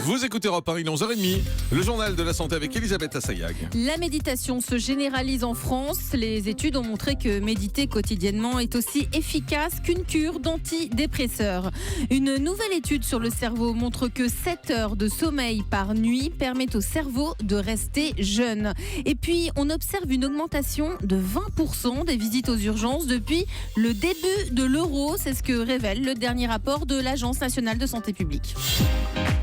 Vous écoutez Europe 1, il est 11h30, le journal de la santé avec Elisabeth Assayag. La méditation se généralise en France. Les études ont montré que méditer quotidiennement est aussi efficace qu'une cure d'antidépresseurs. Une nouvelle étude sur le cerveau montre que 7 heures de sommeil par nuit permettent au cerveau de rester jeune. Et puis, on observe une augmentation de 20% des visites aux urgences depuis le début de l'euro. C'est ce que révèle le dernier rapport de l'Agence nationale de santé publique.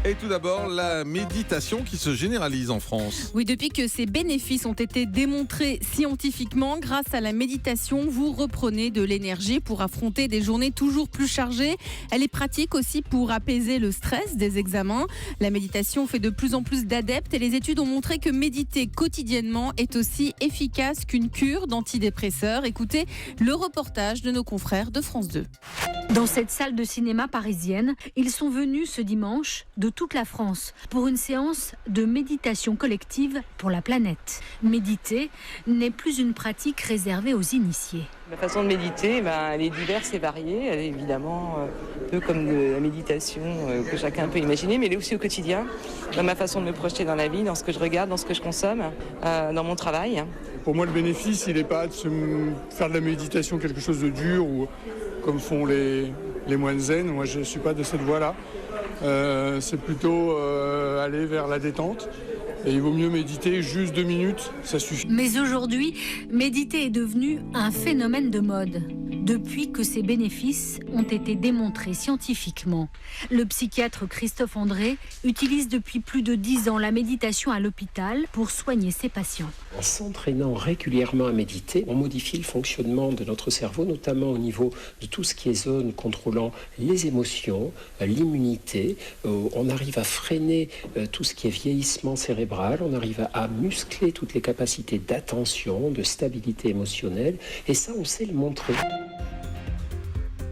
Et tout d'abord, la méditation qui se généralise en France. Oui, depuis que ses bénéfices ont été démontrés scientifiquement, grâce à la méditation, vous reprenez de l'énergie pour affronter des journées toujours plus chargées. Elle est pratique aussi pour apaiser le stress des examens. La méditation fait de plus en plus d'adeptes et les études ont montré que méditer quotidiennement est aussi efficace qu'une cure d'antidépresseurs. Écoutez le reportage de nos confrères de France 2. Dans cette salle de cinéma parisienne, ils sont venus ce dimanche de toute la France pour une séance de méditation collective pour la planète. Méditer n'est plus une pratique réservée aux initiés. Ma façon de méditer, elle est diverse et variée. Elle est évidemment un peu comme de la méditation que chacun peut imaginer, mais elle est aussi au quotidien, dans ma façon de me projeter dans la vie, dans ce que je regarde, dans ce que je consomme, dans mon travail. Pour moi, le bénéfice, il n'est pas de faire de la méditation quelque chose de dur ou comme font les moines zen. Moi, je ne suis pas de cette voie-là. C'est plutôt aller vers la détente. Et il vaut mieux méditer juste 2 minutes, ça suffit. Mais aujourd'hui, méditer est devenu un phénomène de mode, depuis que ses bénéfices ont été démontrés scientifiquement. Le psychiatre Christophe André utilise depuis plus de 10 ans la méditation à l'hôpital pour soigner ses patients. En s'entraînant régulièrement à méditer, on modifie le fonctionnement de notre cerveau, notamment au niveau de tout ce qui est zone contrôlant les émotions, l'immunité. On arrive à freiner tout ce qui est vieillissement cérébral. On arrive à muscler toutes les capacités d'attention, de stabilité émotionnelle. Et ça, on sait le montrer.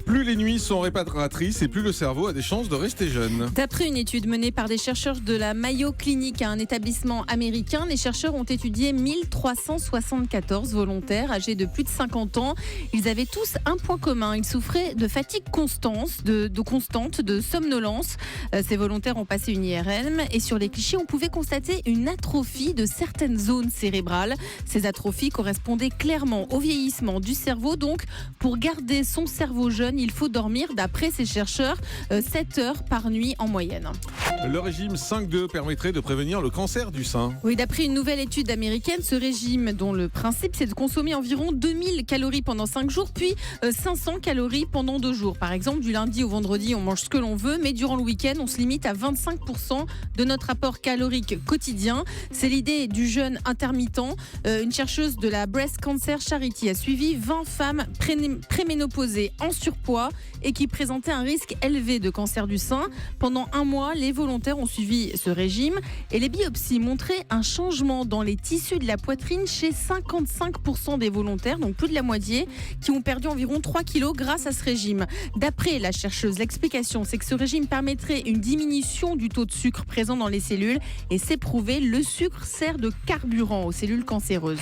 Plus les nuits sont réparatrices et plus le cerveau a des chances de rester jeune. D'après une étude menée par des chercheurs de la Mayo Clinic, un établissement américain, les chercheurs ont étudié 1374 volontaires âgés de plus de 50 ans. Ils avaient tous un point commun, ils souffraient de fatigue constante, de somnolence. Ces volontaires ont passé une IRM et sur les clichés, on pouvait constater une atrophie de certaines zones cérébrales. Ces atrophies correspondaient clairement au vieillissement du cerveau. Donc, pour garder son cerveau jeune, il faut dormir, d'après ces chercheurs, 7 heures par nuit en moyenne. Le régime 5-2 permettrait de prévenir le cancer du sein. Oui, d'après une nouvelle étude américaine, ce régime dont le principe c'est de consommer environ 2000 calories pendant 5 jours, puis 500 calories pendant 2 jours. Par exemple, du lundi au vendredi, on mange ce que l'on veut, mais durant le week-end, on se limite à 25% de notre apport calorique quotidien. C'est l'idée du jeûne intermittent. Une chercheuse de la Breast Cancer Charity a suivi 20 femmes préménopausées en surpoids et qui présentaient un risque élevé de cancer du sein. Pendant 1 mois, les volontaires ont suivi ce régime et les biopsies montraient un changement dans les tissus de la poitrine chez 55% des volontaires, donc plus de la moitié, qui ont perdu environ 3 kilos grâce à ce régime. D'après la chercheuse, l'explication, c'est que ce régime permettrait une diminution du taux de sucre présent dans les cellules et c'est prouvé, le sucre sert de carburant aux cellules cancéreuses.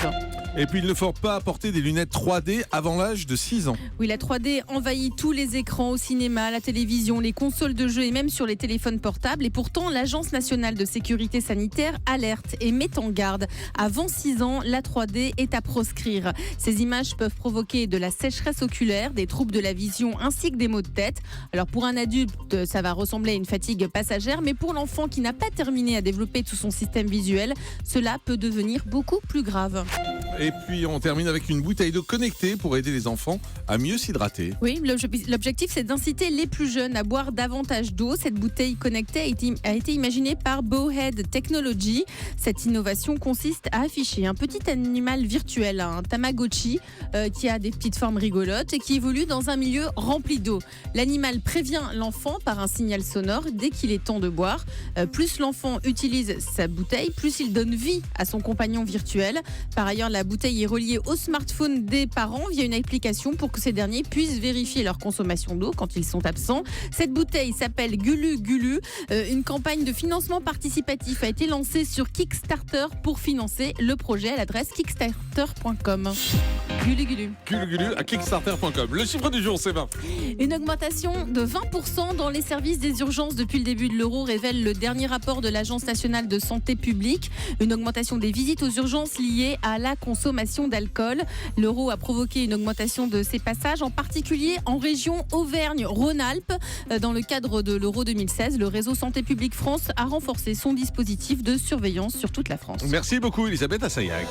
Et puis il ne faut pas porter des lunettes 3D avant l'âge de 6 ans. Oui, la 3D envahit tous les écrans au cinéma, à la télévision, les consoles de jeux et même sur les téléphones portables. Et pourtant, l'Agence nationale de sécurité sanitaire alerte et met en garde. Avant 6 ans, la 3D est à proscrire. Ces images peuvent provoquer de la sécheresse oculaire, des troubles de la vision ainsi que des maux de tête. Alors pour un adulte, ça va ressembler à une fatigue passagère, mais pour l'enfant qui n'a pas terminé à développer tout son système visuel, cela peut devenir beaucoup plus grave. Et puis on termine avec une bouteille d'eau connectée pour aider les enfants à mieux s'hydrater. Oui, l'objectif c'est d'inciter les plus jeunes à boire davantage d'eau. Cette bouteille connectée a été imaginée par Bowhead Technology. Cette innovation consiste à afficher un petit animal virtuel, un Tamagotchi, qui a des petites formes rigolotes et qui évolue dans un milieu rempli d'eau. L'animal prévient l'enfant par un signal sonore dès qu'il est temps de boire. Plus l'enfant utilise sa bouteille, plus il donne vie à son compagnon virtuel. Par ailleurs, la bouteille est reliée au smartphone des parents via une application pour que ces derniers puissent vérifier leur consommation d'eau quand ils sont absents. Cette bouteille s'appelle Gulu Gulu. Une campagne de financement participatif a été lancée sur Kickstarter pour financer le projet à l'adresse kickstarter.com. Gulu Gulu. Gulu Gulu à kickstarter.com. Le chiffre du jour, c'est 20. Une augmentation de 20% dans les services des urgences depuis le début de l'euro, révèle le dernier rapport de l'Agence nationale de santé publique. Une augmentation des visites aux urgences liées à la consommation d'alcool. L'euro a provoqué une augmentation de ces passages, en particulier en région Auvergne-Rhône-Alpes. Dans le cadre de l'Euro 2016, le réseau Santé publique France a renforcé son dispositif de surveillance sur toute la France. Merci beaucoup, Elisabeth Assayag.